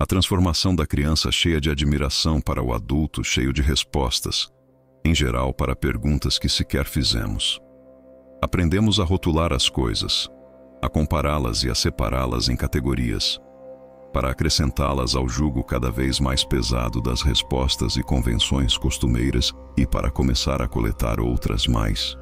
A transformação da criança cheia de admiração para o adulto cheio de respostas, em geral para perguntas que sequer fizemos. Aprendemos a rotular as coisas, a compará-las e a separá-las em categorias, para acrescentá-las ao jugo cada vez mais pesado das respostas e convenções costumeiras e para começar a coletar outras mais.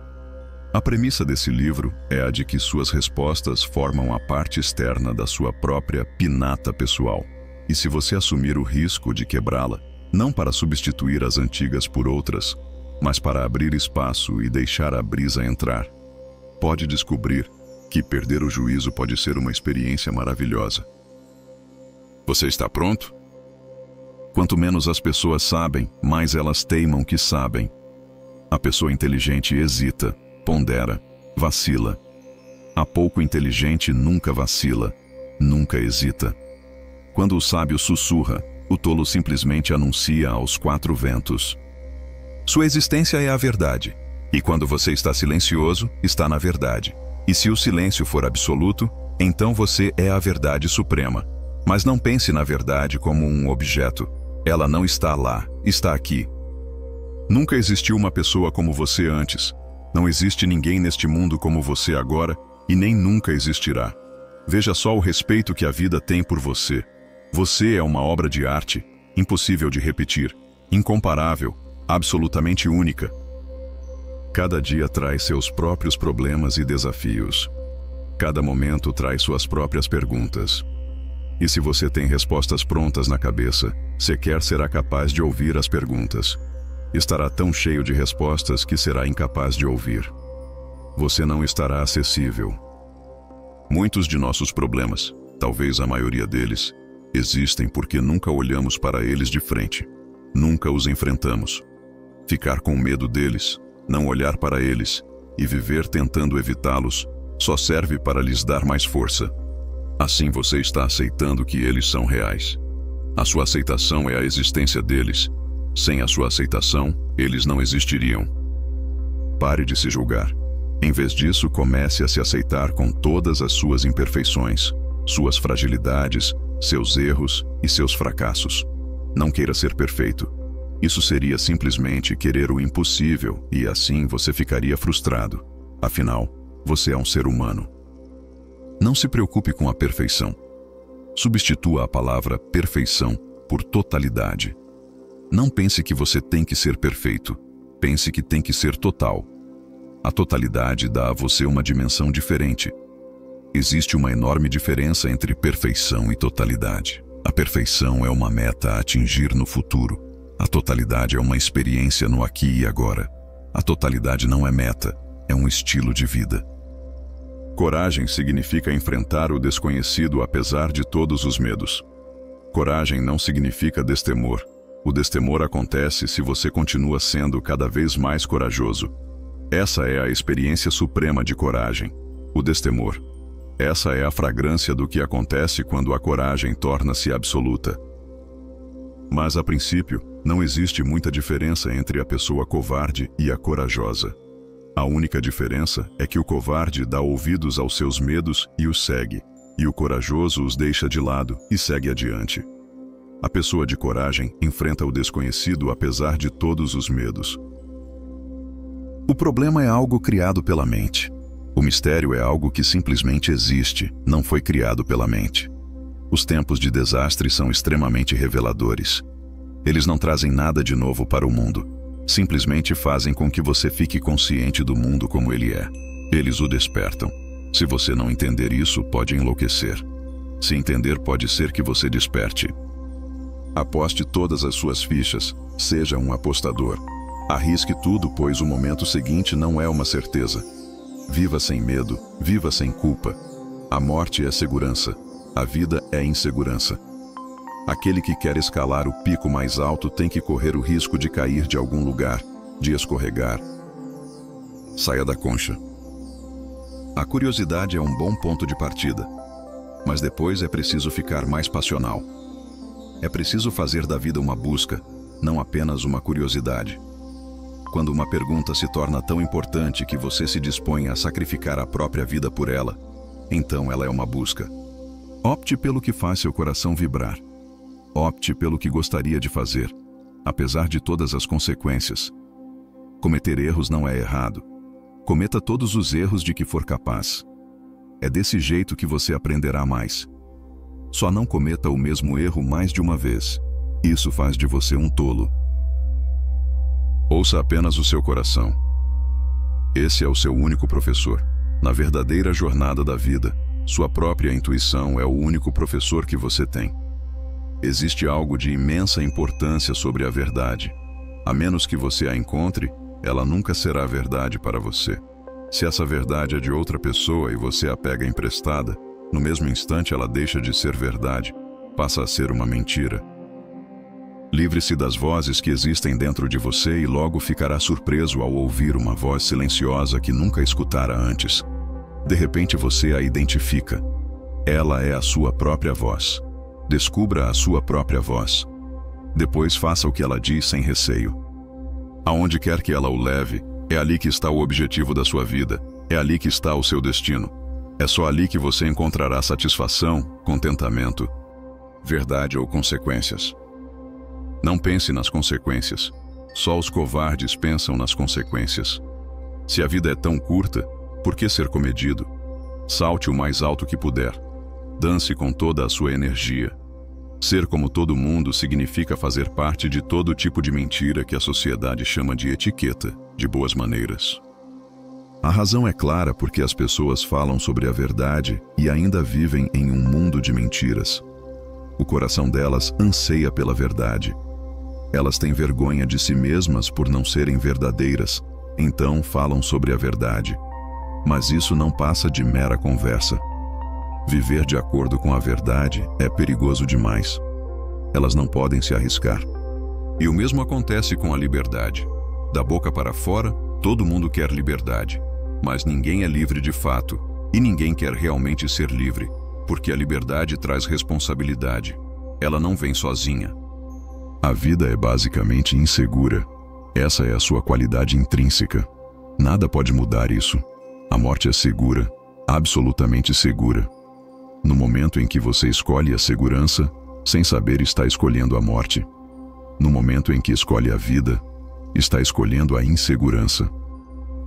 A premissa desse livro é a de que suas respostas formam a parte externa da sua própria pinata pessoal. E se você assumir o risco de quebrá-la, não para substituir as antigas por outras, mas para abrir espaço e deixar a brisa entrar, pode descobrir que perder o juízo pode ser uma experiência maravilhosa. Você está pronto? Quanto menos as pessoas sabem, mais elas teimam que sabem. A pessoa inteligente hesita, pondera, vacila. A pouco inteligente nunca vacila, nunca hesita. Quando o sábio sussurra, o tolo simplesmente anuncia aos quatro ventos. Sua existência é a verdade, e quando você está silencioso, está na verdade. E se o silêncio for absoluto, então você é a verdade suprema. Mas não pense na verdade como um objeto. Ela não está lá, está aqui. Nunca existiu uma pessoa como você antes. Não existe ninguém neste mundo como você agora e nem nunca existirá. Veja só o respeito que a vida tem por você. Você é uma obra de arte, impossível de repetir, incomparável, absolutamente única. Cada dia traz seus próprios problemas e desafios. Cada momento traz suas próprias perguntas. E se você tem respostas prontas na cabeça, sequer será capaz de ouvir as perguntas. Estará tão cheio de respostas que será incapaz de ouvir. Você não estará acessível. Muitos de nossos problemas, talvez a maioria deles, existem porque nunca olhamos para eles de frente. Nunca os enfrentamos. Ficar com medo deles, não olhar para eles e viver tentando evitá-los só serve para lhes dar mais força. Assim você está aceitando que eles são reais. A sua aceitação é a existência deles. Sem a sua aceitação, eles não existiriam. Pare de se julgar. Em vez disso, comece a se aceitar com todas as suas imperfeições, suas fragilidades, seus erros e seus fracassos. Não queira ser perfeito. Isso seria simplesmente querer o impossível e assim você ficaria frustrado. Afinal, você é um ser humano. Não se preocupe com a perfeição. Substitua a palavra perfeição por totalidade. Não pense que você tem que ser perfeito. Pense que tem que ser total. A totalidade dá a você uma dimensão diferente. Existe uma enorme diferença entre perfeição e totalidade. A perfeição é uma meta a atingir no futuro. A totalidade é uma experiência no aqui e agora. A totalidade não é meta, é um estilo de vida. Coragem significa enfrentar o desconhecido apesar de todos os medos. Coragem não significa destemor. O destemor acontece se você continua sendo cada vez mais corajoso. Essa é a experiência suprema de coragem, o destemor. Essa é a fragrância do que acontece quando a coragem torna-se absoluta. Mas, a princípio, não existe muita diferença entre a pessoa covarde e a corajosa. A única diferença é que o covarde dá ouvidos aos seus medos e os segue, e o corajoso os deixa de lado e segue adiante. A pessoa de coragem enfrenta o desconhecido apesar de todos os medos. O problema é algo criado pela mente. O mistério é algo que simplesmente existe, não foi criado pela mente. Os tempos de desastre são extremamente reveladores. Eles não trazem nada de novo para o mundo. Simplesmente fazem com que você fique consciente do mundo como ele é. Eles o despertam. Se você não entender isso, pode enlouquecer. Se entender, pode ser que você desperte. Aposte todas as suas fichas, seja um apostador. Arrisque tudo, pois o momento seguinte não é uma certeza. Viva sem medo, viva sem culpa. A morte é segurança, a vida é insegurança. Aquele que quer escalar o pico mais alto tem que correr o risco de cair de algum lugar, de escorregar. Saia da concha. A curiosidade é um bom ponto de partida, mas depois é preciso ficar mais passional. É preciso fazer da vida uma busca, não apenas uma curiosidade. Quando uma pergunta se torna tão importante que você se dispõe a sacrificar a própria vida por ela, então ela é uma busca. Opte pelo que faz seu coração vibrar. Opte pelo que gostaria de fazer, apesar de todas as consequências. Cometer erros não é errado. Cometa todos os erros de que for capaz. É desse jeito que você aprenderá mais. Só não cometa o mesmo erro mais de uma vez. Isso faz de você um tolo. Ouça apenas o seu coração. Esse é o seu único professor. Na verdadeira jornada da vida, sua própria intuição é o único professor que você tem. Existe algo de imensa importância sobre a verdade. A menos que você a encontre, ela nunca será verdade para você. Se essa verdade é de outra pessoa e você a pega emprestada, no mesmo instante ela deixa de ser verdade, passa a ser uma mentira. Livre-se das vozes que existem dentro de você e logo ficará surpreso ao ouvir uma voz silenciosa que nunca escutara antes. De repente você a identifica. Ela é a sua própria voz. Descubra a sua própria voz. Depois faça o que ela diz sem receio. Aonde quer que ela o leve, é ali que está o objetivo da sua vida, é ali que está o seu destino. É só ali que você encontrará satisfação, contentamento, verdade ou consequências. Não pense nas consequências. Só os covardes pensam nas consequências. Se a vida é tão curta, por que ser comedido? Salte o mais alto que puder. Dance com toda a sua energia. Ser como todo mundo significa fazer parte de todo tipo de mentira que a sociedade chama de etiqueta, de boas maneiras. A razão é clara porque as pessoas falam sobre a verdade e ainda vivem em um mundo de mentiras. O coração delas anseia pela verdade. Elas têm vergonha de si mesmas por não serem verdadeiras, então falam sobre a verdade. Mas isso não passa de mera conversa. Viver de acordo com a verdade é perigoso demais. Elas não podem se arriscar. E o mesmo acontece com a liberdade. Da boca para fora, todo mundo quer liberdade. Mas ninguém é livre de fato, e ninguém quer realmente ser livre, porque a liberdade traz responsabilidade. Ela não vem sozinha. A vida é basicamente insegura. Essa é a sua qualidade intrínseca. Nada pode mudar isso. A morte é segura, absolutamente segura. No momento em que você escolhe a segurança, sem saber está escolhendo a morte. No momento em que escolhe a vida, está escolhendo a insegurança.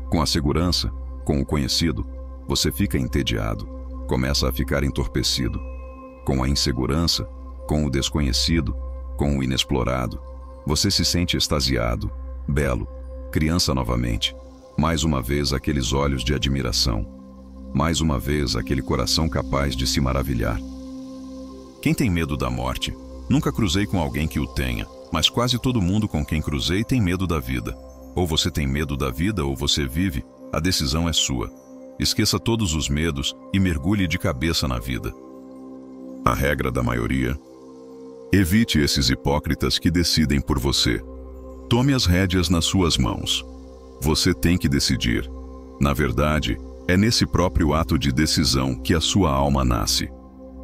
Com a segurança, com o conhecido, você fica entediado, começa a ficar entorpecido. Com a insegurança, com o desconhecido, com o inexplorado, você se sente extasiado, belo, criança novamente. Mais uma vez aqueles olhos de admiração. Mais uma vez aquele coração capaz de se maravilhar. Quem tem medo da morte? Nunca cruzei com alguém que o tenha, mas quase todo mundo com quem cruzei tem medo da vida. Ou você tem medo da vida ou você vive, a decisão é sua. Esqueça todos os medos e mergulhe de cabeça na vida. A regra da maioria: evite esses hipócritas que decidem por você. Tome as rédeas nas suas mãos. Você tem que decidir. Na verdade, é nesse próprio ato de decisão que a sua alma nasce.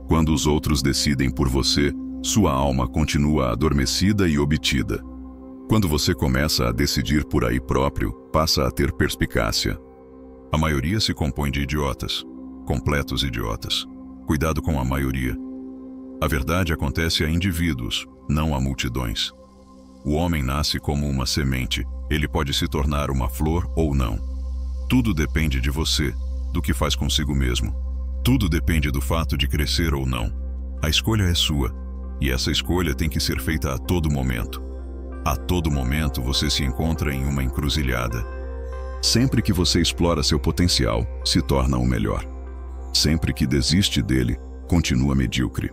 Quando os outros decidem por você, sua alma continua adormecida e obtida. Quando você começa a decidir por aí próprio, passa a ter perspicácia. A maioria se compõe de idiotas, completos idiotas. Cuidado com a maioria. A verdade acontece a indivíduos, não a multidões. O homem nasce como uma semente, ele pode se tornar uma flor ou não. Tudo depende de você, do que faz consigo mesmo. Tudo depende do fato de crescer ou não. A escolha é sua, e essa escolha tem que ser feita a todo momento. A todo momento você se encontra em uma encruzilhada. Sempre que você explora seu potencial, se torna o melhor. Sempre que desiste dele, continua medíocre.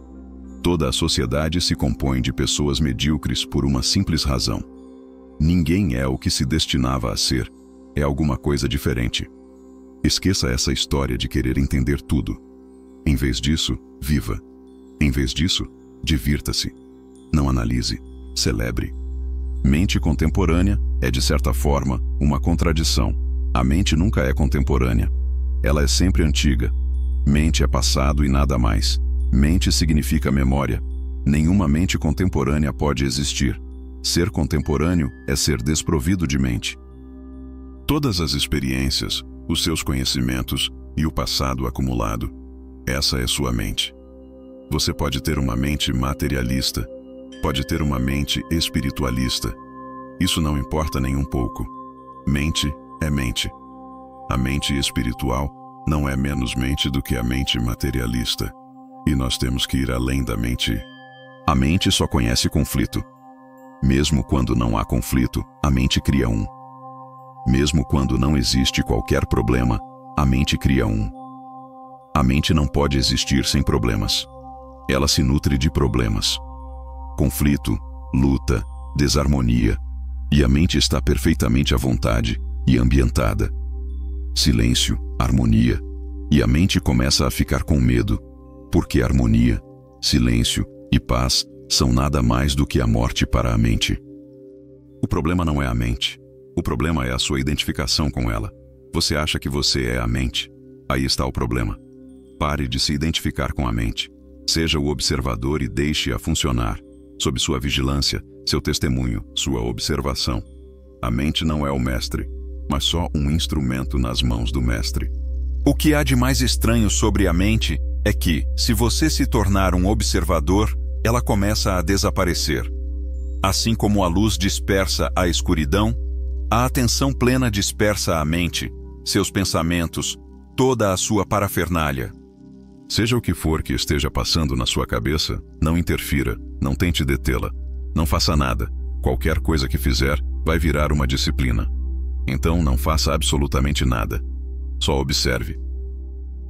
Toda a sociedade se compõe de pessoas medíocres por uma simples razão. Ninguém é o que se destinava a ser. É alguma coisa diferente. Esqueça essa história de querer entender tudo. Em vez disso, viva. Em vez disso, divirta-se. Não analise, celebre. Mente contemporânea é, de certa forma, uma contradição. A mente nunca é contemporânea. Ela é sempre antiga. Mente é passado e nada mais. Mente significa memória. Nenhuma mente contemporânea pode existir. Ser contemporâneo é ser desprovido de mente. Todas as experiências, os seus conhecimentos e o passado acumulado, essa é sua mente. Você pode ter uma mente materialista, pode ter uma mente espiritualista. Isso não importa nem um pouco. Mente é mente. A mente espiritual não é menos mente do que a mente materialista. E nós temos que ir além da mente. A mente só conhece conflito. Mesmo quando não há conflito, a mente cria um. Mesmo quando não existe qualquer problema, a mente cria um. A mente não pode existir sem problemas. Ela se nutre de problemas. Conflito, luta, desarmonia. E a mente está perfeitamente à vontade e ambientada. Silêncio, harmonia. E a mente começa a ficar com medo, porque harmonia, silêncio e paz são nada mais do que a morte para a mente. O problema não é a mente. O problema é a sua identificação com ela. Você acha que você é a mente. Aí está o problema. Pare de se identificar com a mente. Seja o observador e deixe-a funcionar, sob sua vigilância, seu testemunho, sua observação. A mente não é o mestre, mas só um instrumento nas mãos do mestre. O que há de mais estranho sobre a mente é que, se você se tornar um observador, ela começa a desaparecer. Assim como a luz dispersa a escuridão, a atenção plena dispersa a mente, seus pensamentos, toda a sua parafernália. Seja o que for que esteja passando na sua cabeça, não interfira, não tente detê-la. Não faça nada. Qualquer coisa que fizer vai virar uma disciplina. Então não faça absolutamente nada. Só observe.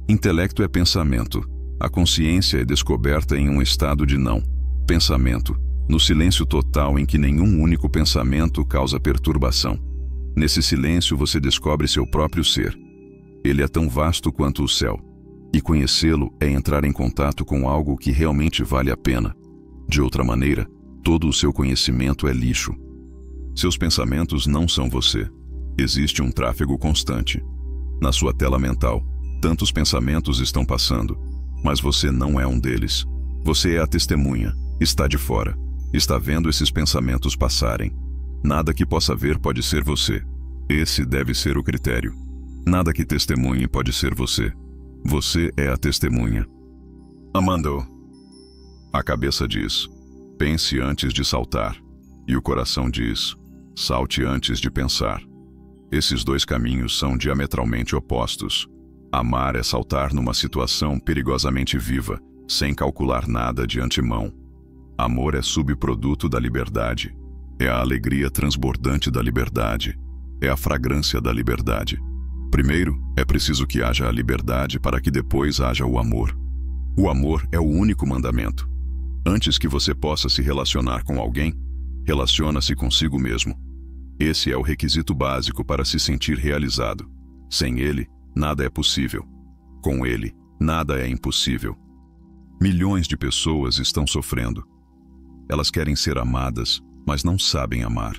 Intelecto é pensamento. A consciência é descoberta em um estado de não pensamento, no silêncio total em que nenhum único pensamento causa perturbação. Nesse silêncio você descobre seu próprio ser. Ele é tão vasto quanto o céu. E conhecê-lo é entrar em contato com algo que realmente vale a pena. De outra maneira, todo o seu conhecimento é lixo. Seus pensamentos não são você. Existe um tráfego constante. Na sua tela mental, tantos pensamentos estão passando, mas você não é um deles. Você é a testemunha, está de fora, está vendo esses pensamentos passarem. Nada que possa ver pode ser você. Esse deve ser o critério. Nada que testemunhe pode ser você. Você é a testemunha. Amando. A cabeça diz: pense antes de saltar. E o coração diz: salte antes de pensar. Esses dois caminhos são diametralmente opostos. Amar é saltar numa situação perigosamente viva, sem calcular nada de antemão. Amor é subproduto da liberdade. É a alegria transbordante da liberdade. É a fragrância da liberdade. Primeiro, é preciso que haja a liberdade para que depois haja o amor. O amor é o único mandamento. Antes que você possa se relacionar com alguém, relaciona-se consigo mesmo. Esse é o requisito básico para se sentir realizado. Sem ele, nada é possível. Com ele, nada é impossível. Milhões de pessoas estão sofrendo. Elas querem ser amadas, mas não sabem amar.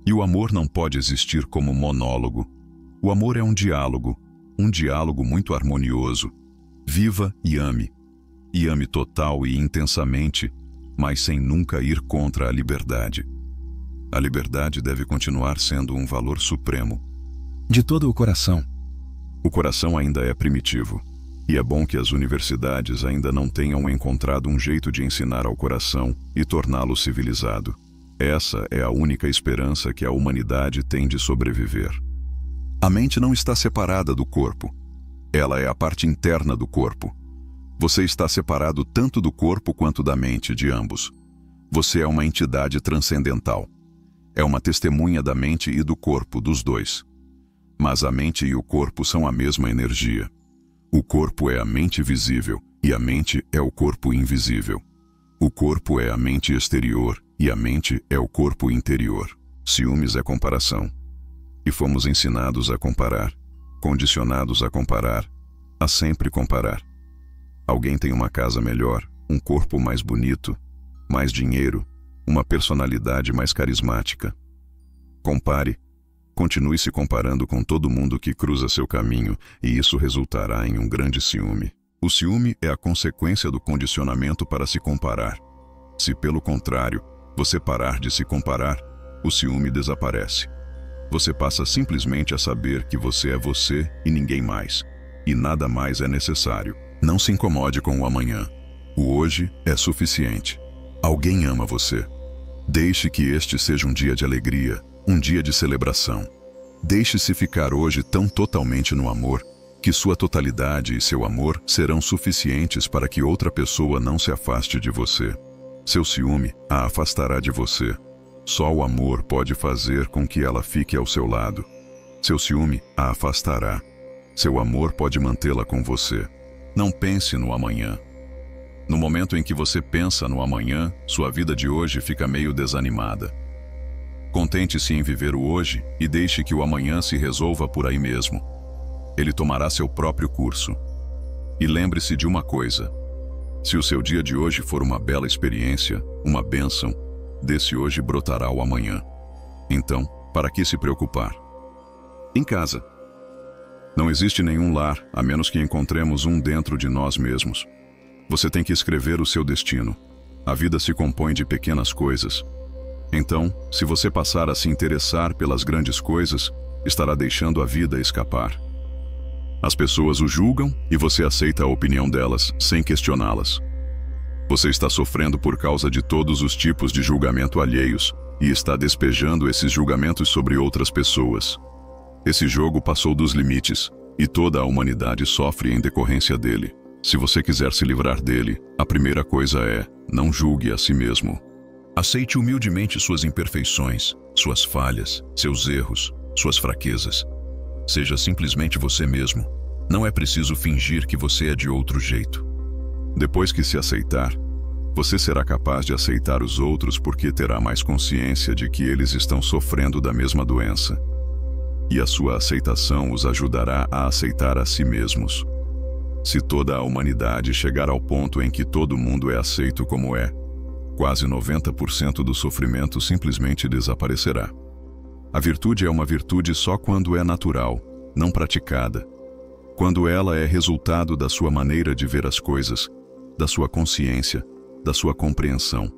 E o amor não pode existir como monólogo. O amor é um diálogo muito harmonioso. Viva e ame total e intensamente, mas sem nunca ir contra a liberdade. A liberdade deve continuar sendo um valor supremo. De todo o coração. O coração ainda é primitivo, e é bom que as universidades ainda não tenham encontrado um jeito de ensinar ao coração e torná-lo civilizado. Essa é a única esperança que a humanidade tem de sobreviver. A mente não está separada do corpo. Ela é a parte interna do corpo. Você está separado tanto do corpo quanto da mente de ambos. Você é uma entidade transcendental. É uma testemunha da mente e do corpo, dos dois. Mas a mente e o corpo são a mesma energia. O corpo é a mente visível e a mente é o corpo invisível. O corpo é a mente exterior e a mente é o corpo interior. Ciúmes é comparação. E fomos ensinados a comparar, condicionados a comparar, a sempre comparar. Alguém tem uma casa melhor, um corpo mais bonito, mais dinheiro, uma personalidade mais carismática. Compare, continue se comparando com todo mundo que cruza seu caminho e isso resultará em um grande ciúme. O ciúme é a consequência do condicionamento para se comparar. Se, pelo contrário, você parar de se comparar, o ciúme desaparece. Você passa simplesmente a saber que você é você e ninguém mais, e nada mais é necessário. Não se incomode com o amanhã. O hoje é suficiente. Alguém ama você. Deixe que este seja um dia de alegria, um dia de celebração. Deixe-se ficar hoje tão totalmente no amor, que sua totalidade e seu amor serão suficientes para que outra pessoa não se afaste de você. Seu ciúme a afastará de você. Só o amor pode fazer com que ela fique ao seu lado. Seu ciúme a afastará. Seu amor pode mantê-la com você. Não pense no amanhã. No momento em que você pensa no amanhã, sua vida de hoje fica meio desanimada. Contente-se em viver o hoje e deixe que o amanhã se resolva por aí mesmo. Ele tomará seu próprio curso. E lembre-se de uma coisa: se o seu dia de hoje for uma bela experiência, uma bênção, desse hoje brotará o amanhã. Então, para que se preocupar? Em casa. Não existe nenhum lar, a menos que encontremos um dentro de nós mesmos. Você tem que escrever o seu destino. A vida se compõe de pequenas coisas. Então, se você passar a se interessar pelas grandes coisas, estará deixando a vida escapar. As pessoas o julgam e você aceita a opinião delas, sem questioná-las. Você está sofrendo por causa de todos os tipos de julgamento alheios e está despejando esses julgamentos sobre outras pessoas. Esse jogo passou dos limites e toda a humanidade sofre em decorrência dele. Se você quiser se livrar dele, a primeira coisa é: não julgue a si mesmo. Aceite humildemente suas imperfeições, suas falhas, seus erros, suas fraquezas. Seja simplesmente você mesmo. Não é preciso fingir que você é de outro jeito. Depois que se aceitar, você será capaz de aceitar os outros porque terá mais consciência de que eles estão sofrendo da mesma doença. E a sua aceitação os ajudará a aceitar a si mesmos. Se toda a humanidade chegar ao ponto em que todo mundo é aceito como é, quase 90% do sofrimento simplesmente desaparecerá. A virtude é uma virtude só quando é natural, não praticada. Quando ela é resultado da sua maneira de ver as coisas, da sua consciência, da sua compreensão.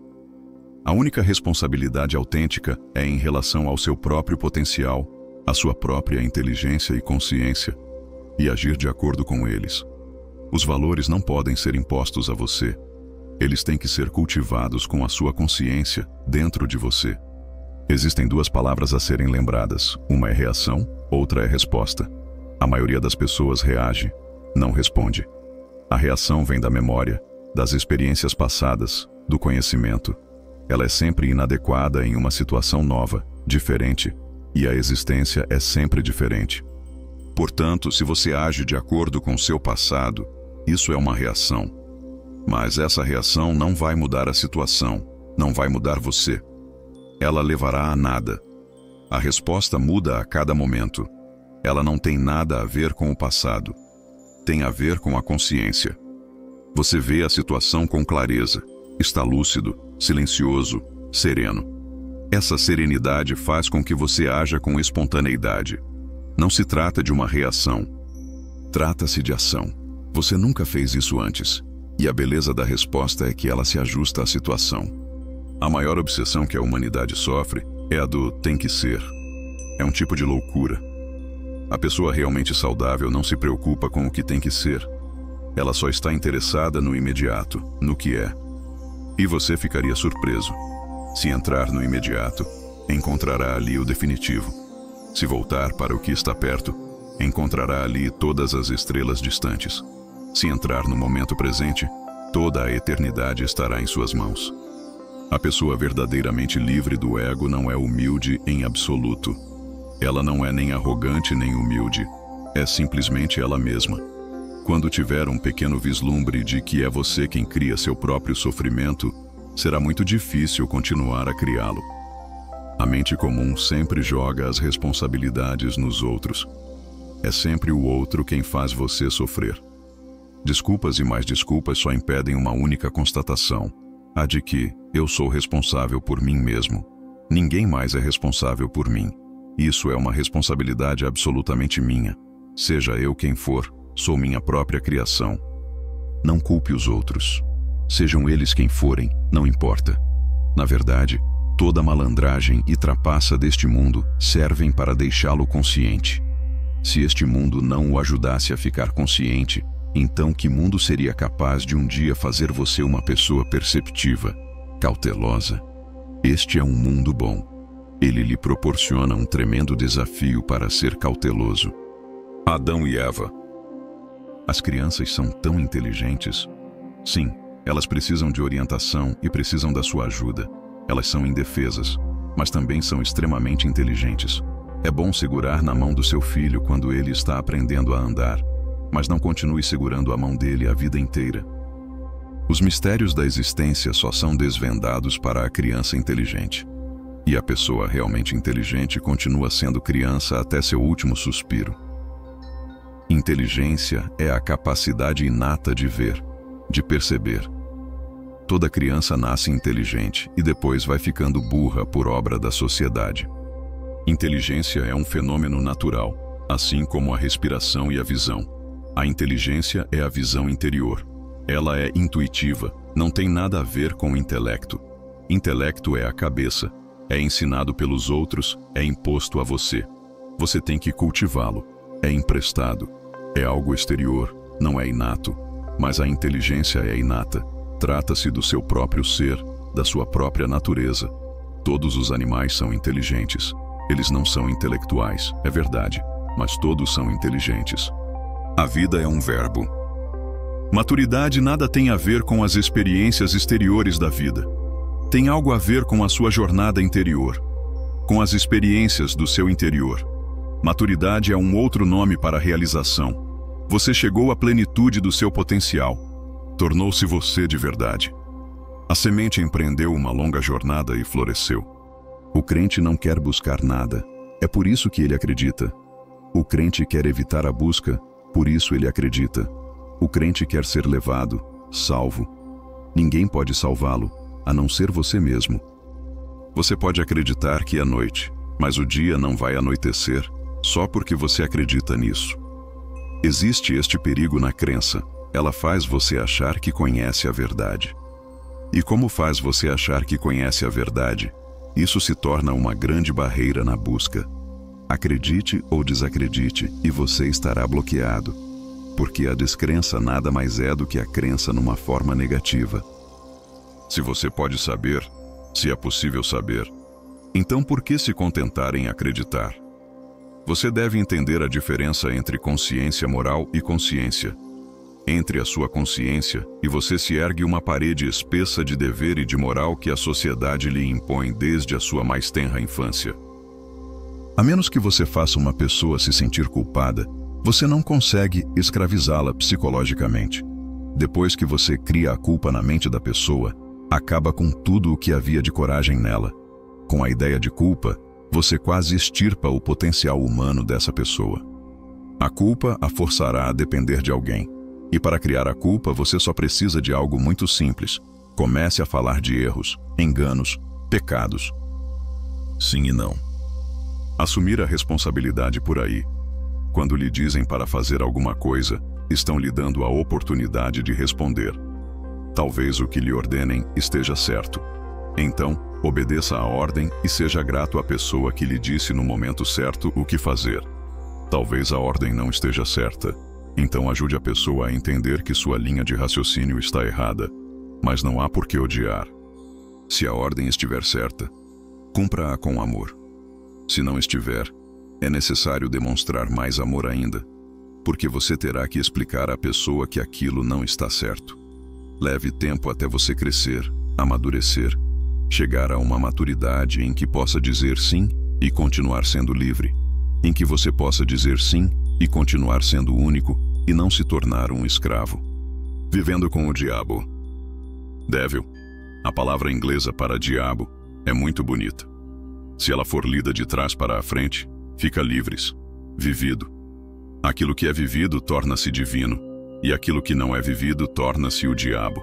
A única responsabilidade autêntica é em relação ao seu próprio potencial, à sua própria inteligência e consciência, e agir de acordo com eles. Os valores não podem ser impostos a você. Eles têm que ser cultivados com a sua consciência dentro de você. Existem duas palavras a serem lembradas. Uma é reação, outra é resposta. A maioria das pessoas reage, não responde. A reação vem da memória, das experiências passadas, do conhecimento. Ela é sempre inadequada em uma situação nova, diferente, e a existência é sempre diferente. Portanto, se você age de acordo com seu passado, isso é uma reação. Mas essa reação não vai mudar a situação, não vai mudar você. Ela levará a nada. A resposta muda a cada momento. Ela não tem nada a ver com o passado. Tem a ver com a consciência. Você vê a situação com clareza. Está lúcido, silencioso, sereno. Essa serenidade faz com que você haja com espontaneidade. Não se trata de uma reação. Trata-se de ação. Você nunca fez isso antes. E a beleza da resposta é que ela se ajusta à situação. A maior obsessão que a humanidade sofre é a do tem que ser. É um tipo de loucura. A pessoa realmente saudável não se preocupa com o que tem que ser. Ela só está interessada no imediato, no que é. E você ficaria surpreso. Se entrar no imediato, encontrará ali o definitivo. Se voltar para o que está perto, encontrará ali todas as estrelas distantes. Se entrar no momento presente, toda a eternidade estará em suas mãos. A pessoa verdadeiramente livre do ego não é humilde em absoluto. Ela não é nem arrogante nem humilde. É simplesmente ela mesma. Quando tiver um pequeno vislumbre de que é você quem cria seu próprio sofrimento, será muito difícil continuar a criá-lo. A mente comum sempre joga as responsabilidades nos outros. É sempre o outro quem faz você sofrer. Desculpas e mais desculpas só impedem uma única constatação, a de que eu sou responsável por mim mesmo. Ninguém mais é responsável por mim. Isso é uma responsabilidade absolutamente minha. Seja eu quem for, sou minha própria criação. Não culpe os outros. Sejam eles quem forem, não importa. Na verdade, toda malandragem e trapaça deste mundo servem para deixá-lo consciente. Se este mundo não o ajudasse a ficar consciente, então que mundo seria capaz de um dia fazer você uma pessoa perceptiva? cautelosa. Este é um mundo bom. Ele lhe proporciona um tremendo desafio para ser cauteloso. Adão e Eva. As crianças são tão inteligentes. Sim, elas precisam de orientação e precisam da sua ajuda. Elas são indefesas, mas também são extremamente inteligentes. É bom segurar na mão do seu filho quando ele está aprendendo a andar, mas não continue segurando a mão dele a vida inteira. Os mistérios da existência só são desvendados para a criança inteligente. E a pessoa realmente inteligente continua sendo criança até seu último suspiro. Inteligência é a capacidade inata de ver, de perceber. Toda criança nasce inteligente e depois vai ficando burra por obra da sociedade. Inteligência é um fenômeno natural, assim como a respiração e a visão. A inteligência é a visão interior. Ela é intuitiva, não tem nada a ver com o intelecto. Intelecto é a cabeça, é ensinado pelos outros, é imposto a você. Você tem que cultivá-lo, é emprestado, é algo exterior, não é inato. Mas a inteligência é inata. Trata-se do seu próprio ser, da sua própria natureza. Todos os animais são inteligentes. Eles não são intelectuais, é verdade, mas todos são inteligentes. A vida é um verbo. Maturidade nada tem a ver com as experiências exteriores da vida. Tem algo a ver com a sua jornada interior, com as experiências do seu interior. Maturidade é um outro nome para a realização. Você chegou à plenitude do seu potencial. Tornou-se você de verdade. A semente empreendeu uma longa jornada e floresceu. O crente não quer buscar nada, é por isso que ele acredita. O crente quer evitar a busca, por isso ele acredita. O crente quer ser levado, salvo. Ninguém pode salvá-lo, a não ser você mesmo. Você pode acreditar que é noite, mas o dia não vai anoitecer, só porque você acredita nisso. Existe este perigo na crença. Ela faz você achar que conhece a verdade. E como faz você achar que conhece a verdade, isso se torna uma grande barreira na busca. Acredite ou desacredite, e você estará bloqueado. Porque a descrença nada mais é do que a crença numa forma negativa. Se você pode saber, se é possível saber, então por que se contentar em acreditar? Você deve entender a diferença entre consciência moral e consciência. Entre a sua consciência e você se ergue uma parede espessa de dever e de moral que a sociedade lhe impõe desde a sua mais tenra infância. A menos que você faça uma pessoa se sentir culpada, você não consegue escravizá-la psicologicamente. Depois que você cria a culpa na mente da pessoa, acaba com tudo o que havia de coragem nela. Com a ideia de culpa, você quase extirpa o potencial humano dessa pessoa. A culpa a forçará a depender de alguém. E para criar a culpa, você só precisa de algo muito simples. Comece a falar de erros, enganos, pecados. Sim e não. Assumir a responsabilidade por aí. Quando lhe dizem para fazer alguma coisa, estão lhe dando a oportunidade de responder. Talvez o que lhe ordenem esteja certo. Então, obedeça a ordem e seja grato à pessoa que lhe disse no momento certo o que fazer. Talvez a ordem não esteja certa. Então ajude a pessoa a entender que sua linha de raciocínio está errada, mas não há por que odiar. Se a ordem estiver certa, cumpra-a com amor. Se não estiver, é necessário demonstrar mais amor ainda, porque você terá que explicar à pessoa que aquilo não está certo. Leve tempo até você crescer, amadurecer, chegar a uma maturidade em que possa dizer sim e continuar sendo livre, em que você possa dizer sim e continuar sendo único e não se tornar um escravo. Vivendo com o diabo. Devil, a palavra inglesa para diabo, é muito bonita. Se ela for lida de trás para a frente, fica livres, vivido. Aquilo que é vivido torna-se divino, e aquilo que não é vivido torna-se o diabo.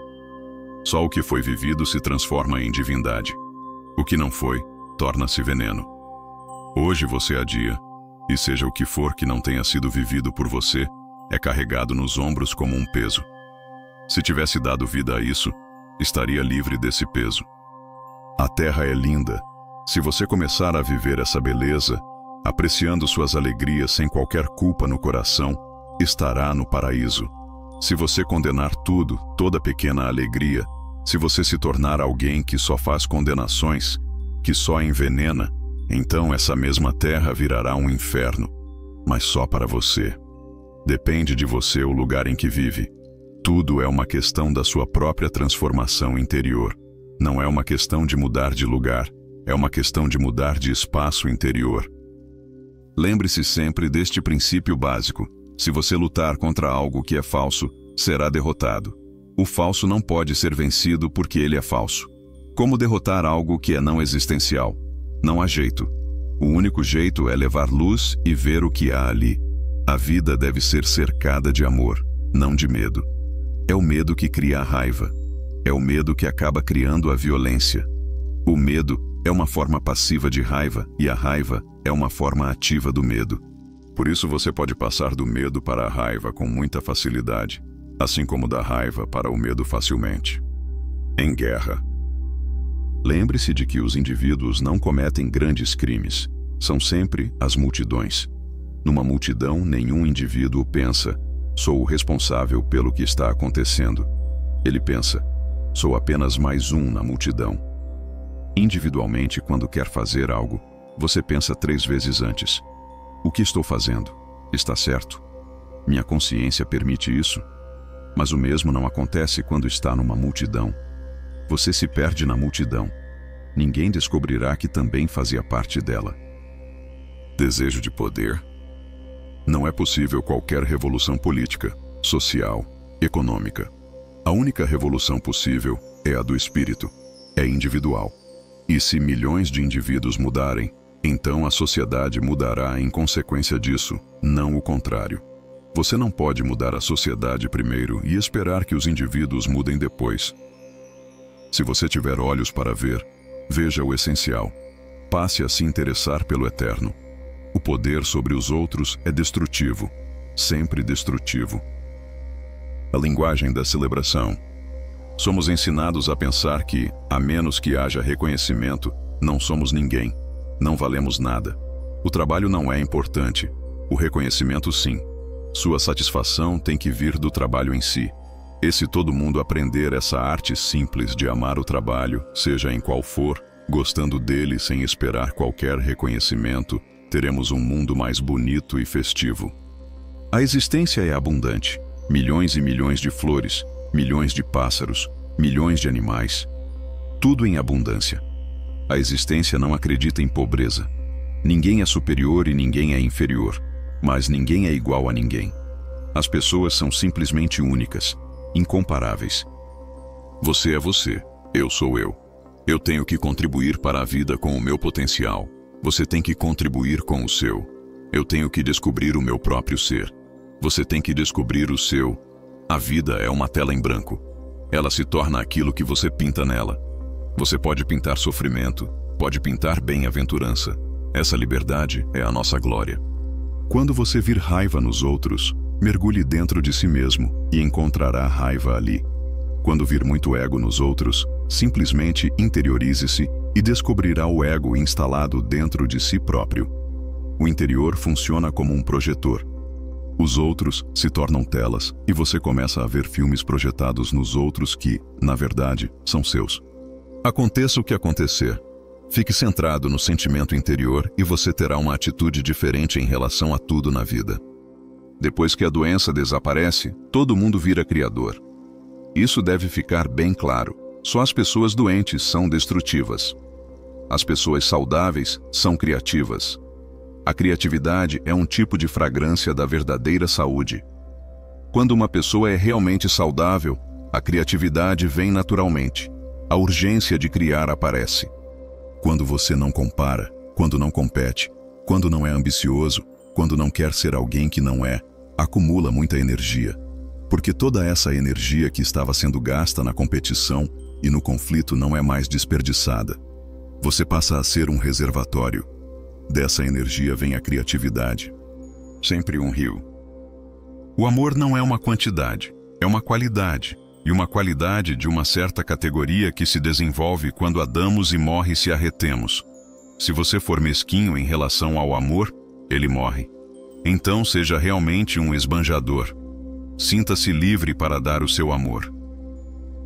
Só o que foi vivido se transforma em divindade. O que não foi, torna-se veneno. Hoje você adia, e seja o que for que não tenha sido vivido por você, é carregado nos ombros como um peso. Se tivesse dado vida a isso, estaria livre desse peso. A terra é linda. Se você começar a viver essa beleza, apreciando suas alegrias sem qualquer culpa no coração, estará no paraíso. Se você condenar tudo, toda pequena alegria, Se você se tornar alguém que só faz condenações, que só envenena, então essa mesma terra virará um inferno, mas só para você. Depende de você o lugar em que vive. Tudo é uma questão da sua própria transformação interior. Não é uma questão de mudar de lugar, é uma questão de mudar de espaço interior. Lembre-se sempre deste princípio básico. Se você lutar contra algo que é falso, será derrotado. O falso não pode ser vencido porque ele é falso. Como derrotar algo que é não existencial? Não há jeito. O único jeito é levar luz e ver o que há ali. A vida deve ser cercada de amor, não de medo. É o medo que cria a raiva. É o medo que acaba criando a violência. O medo é uma forma passiva de raiva e a raiva é uma forma ativa do medo. Por isso você pode passar do medo para a raiva com muita facilidade, assim como da raiva para o medo facilmente. Em guerra. Lembre-se de que os indivíduos não cometem grandes crimes, são sempre as multidões. Numa multidão, nenhum indivíduo pensa, sou o responsável pelo que está acontecendo. Ele pensa, sou apenas mais um na multidão. Individualmente, quando quer fazer algo, você pensa 3 vezes antes. O que estou fazendo? Está certo? Minha consciência permite isso? Mas o mesmo não acontece quando está numa multidão. Você se perde na multidão. Ninguém descobrirá que também fazia parte dela. Desejo de poder. Não é possível qualquer revolução política, social, econômica. A única revolução possível é a do espírito. É individual. E se milhões de indivíduos mudarem, então a sociedade mudará em consequência disso, não o contrário. Você não pode mudar a sociedade primeiro e esperar que os indivíduos mudem depois. Se você tiver olhos para ver, veja o essencial. Passe a se interessar pelo eterno. O poder sobre os outros é destrutivo, sempre destrutivo. A linguagem da celebração. Somos ensinados a pensar que, a menos que haja reconhecimento, não somos ninguém, não valemos nada. O trabalho não é importante, o reconhecimento sim. Sua satisfação tem que vir do trabalho em si. E se todo mundo aprender essa arte simples de amar o trabalho, seja em qual for, gostando dele sem esperar qualquer reconhecimento, teremos um mundo mais bonito e festivo. A existência é abundante. Milhões e milhões de flores, milhões de pássaros, milhões de animais. Tudo em abundância. A existência não acredita em pobreza. Ninguém é superior e ninguém é inferior, mas ninguém é igual a ninguém. As pessoas são simplesmente únicas, incomparáveis. Você é você, eu sou eu. Eu tenho que contribuir para a vida com o meu potencial. Você tem que contribuir com o seu. Eu tenho que descobrir o meu próprio ser. Você tem que descobrir o seu. A vida é uma tela em branco. Ela se torna aquilo que você pinta nela. Você pode pintar sofrimento, pode pintar bem-aventurança. Essa liberdade é a nossa glória. Quando você vir raiva nos outros, mergulhe dentro de si mesmo e encontrará raiva ali. Quando vir muito ego nos outros, simplesmente interiorize-se e descobrirá o ego instalado dentro de si próprio. O interior funciona como um projetor. Os outros se tornam telas e você começa a ver filmes projetados nos outros que, na verdade, são seus. Aconteça o que acontecer, fique centrado no sentimento interior e você terá uma atitude diferente em relação a tudo na vida. Depois que a doença desaparece, todo mundo vira criador. Isso deve ficar bem claro. Só as pessoas doentes são destrutivas. As pessoas saudáveis são criativas. A criatividade é um tipo de fragrância da verdadeira saúde. Quando uma pessoa é realmente saudável, a criatividade vem naturalmente. A urgência de criar aparece. Quando você não compara, quando não compete, quando não é ambicioso, quando não quer ser alguém que não é, acumula muita energia. Porque toda essa energia que estava sendo gasta na competição e no conflito não é mais desperdiçada. Você passa a ser um reservatório. Dessa energia vem a criatividade. Sempre um rio. O amor não é uma quantidade, é uma qualidade. E uma qualidade de uma certa categoria que se desenvolve quando a damos e morre se a retemos. Se você for mesquinho em relação ao amor, ele morre. Então seja realmente um esbanjador. Sinta-se livre para dar o seu amor.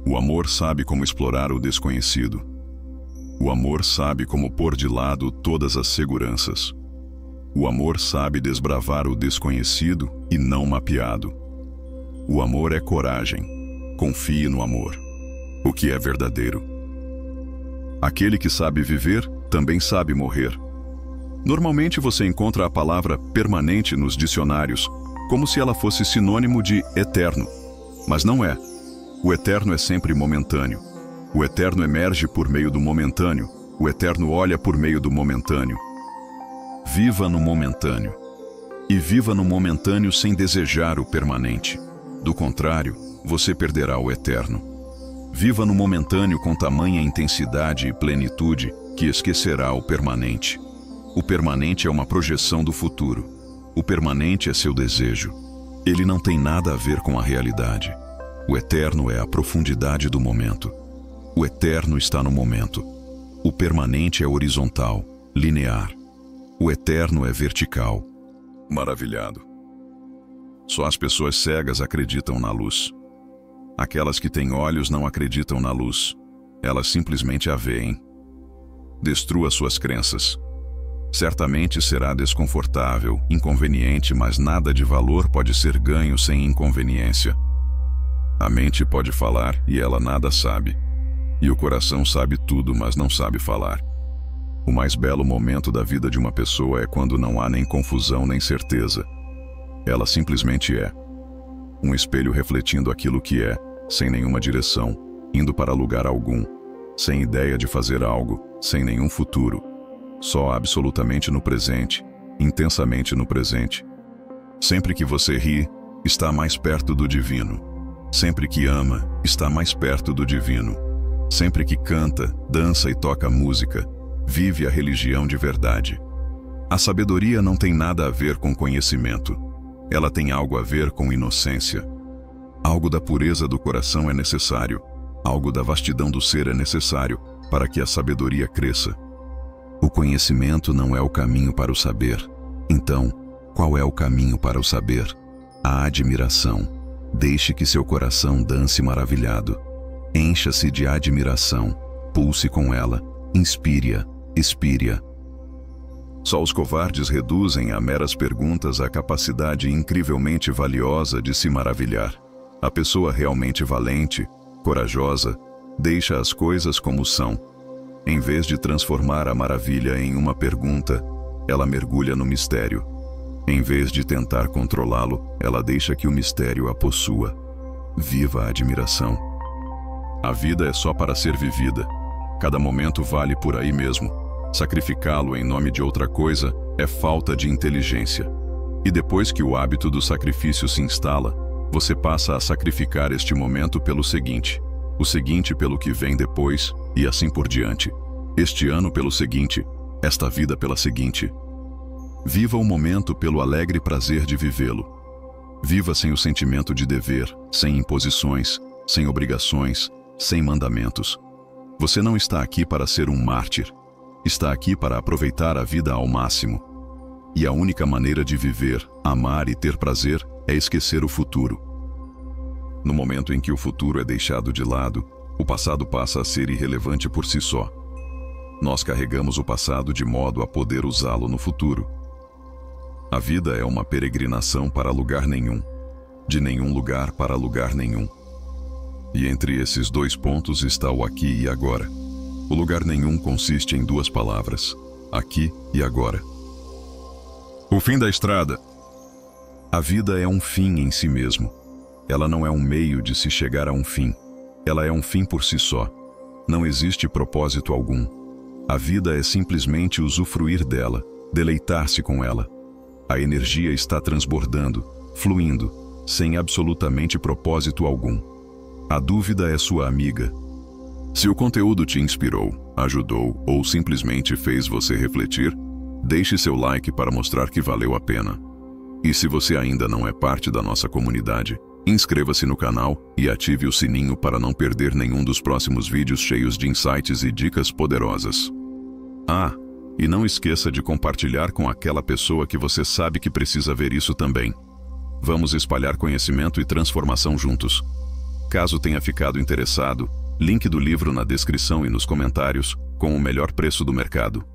O amor sabe como explorar o desconhecido. O amor sabe como pôr de lado todas as seguranças. O amor sabe desbravar o desconhecido e não mapeado. O amor é coragem. Confie no amor. O que é verdadeiro. Aquele que sabe viver, também sabe morrer. Normalmente você encontra a palavra permanente nos dicionários, como se ela fosse sinônimo de eterno. Mas não é. O eterno é sempre momentâneo. O eterno emerge por meio do momentâneo. O eterno olha por meio do momentâneo. Viva no momentâneo. E viva no momentâneo sem desejar o permanente. Do contrário, você perderá o eterno. Viva no momentâneo com tamanha intensidade e plenitude que esquecerá o permanente. O permanente é uma projeção do futuro. O permanente é seu desejo. Ele não tem nada a ver com a realidade. O eterno é a profundidade do momento. O eterno está no momento. O permanente é horizontal, linear. O eterno é vertical. Maravilhado. Só as pessoas cegas acreditam na luz. Aquelas que têm olhos não acreditam na luz. Elas simplesmente a veem. Destrua suas crenças. Certamente será desconfortável, inconveniente, mas nada de valor pode ser ganho sem inconveniência. A mente pode falar e ela nada sabe. E o coração sabe tudo, mas não sabe falar. O mais belo momento da vida de uma pessoa é quando não há nem confusão nem certeza. Ela simplesmente é. Um espelho refletindo aquilo que é, sem nenhuma direção, indo para lugar algum, sem ideia de fazer algo, sem nenhum futuro. Só absolutamente no presente, intensamente no presente. Sempre que você ri, está mais perto do divino. Sempre que ama, está mais perto do divino. Sempre que canta, dança e toca música, vive a religião de verdade. A sabedoria não tem nada a ver com conhecimento. Ela tem algo a ver com inocência. Algo da pureza do coração é necessário. Algo da vastidão do ser é necessário para que a sabedoria cresça. O conhecimento não é o caminho para o saber. Então, qual é o caminho para o saber? A admiração. Deixe que seu coração dance maravilhado. Encha-se de admiração. Pulse com ela. Inspire-a. Expire-a. Só os covardes reduzem a meras perguntas a capacidade incrivelmente valiosa de se maravilhar. A pessoa realmente valente, corajosa, deixa as coisas como são. Em vez de transformar a maravilha em uma pergunta, ela mergulha no mistério. Em vez de tentar controlá-lo, ela deixa que o mistério a possua. Viva a admiração. A vida é só para ser vivida. Cada momento vale por aí mesmo. Sacrificá-lo em nome de outra coisa é falta de inteligência. E depois que o hábito do sacrifício se instala, você passa a sacrificar este momento pelo seguinte, o seguinte pelo que vem depois, e assim por diante. Este ano pelo seguinte, esta vida pela seguinte. Viva o momento pelo alegre prazer de vivê-lo. Viva sem o sentimento de dever, sem imposições, sem obrigações, sem mandamentos. Você não está aqui para ser um mártir. Está aqui para aproveitar a vida ao máximo. E a única maneira de viver, amar e ter prazer é esquecer o futuro. No momento em que o futuro é deixado de lado, o passado passa a ser irrelevante por si só. Nós carregamos o passado de modo a poder usá-lo no futuro. A vida é uma peregrinação para lugar nenhum, de nenhum lugar para lugar nenhum. E entre esses dois pontos está o aqui e agora. O lugar nenhum consiste em duas palavras, aqui e agora. O fim da estrada. A vida é um fim em si mesmo. Ela não é um meio de se chegar a um fim. Ela é um fim por si só. Não existe propósito algum. A vida é simplesmente usufruir dela, deleitar-se com ela. A energia está transbordando, fluindo, sem absolutamente propósito algum. A dúvida é sua amiga. Se o conteúdo te inspirou, ajudou ou simplesmente fez você refletir, deixe seu like para mostrar que valeu a pena. E se você ainda não é parte da nossa comunidade, inscreva-se no canal e ative o sininho para não perder nenhum dos próximos vídeos cheios de insights e dicas poderosas. Ah, e não esqueça de compartilhar com aquela pessoa que você sabe que precisa ver isso também. Vamos espalhar conhecimento e transformação juntos. Caso tenha ficado interessado, link do livro na descrição e nos comentários, com o melhor preço do mercado.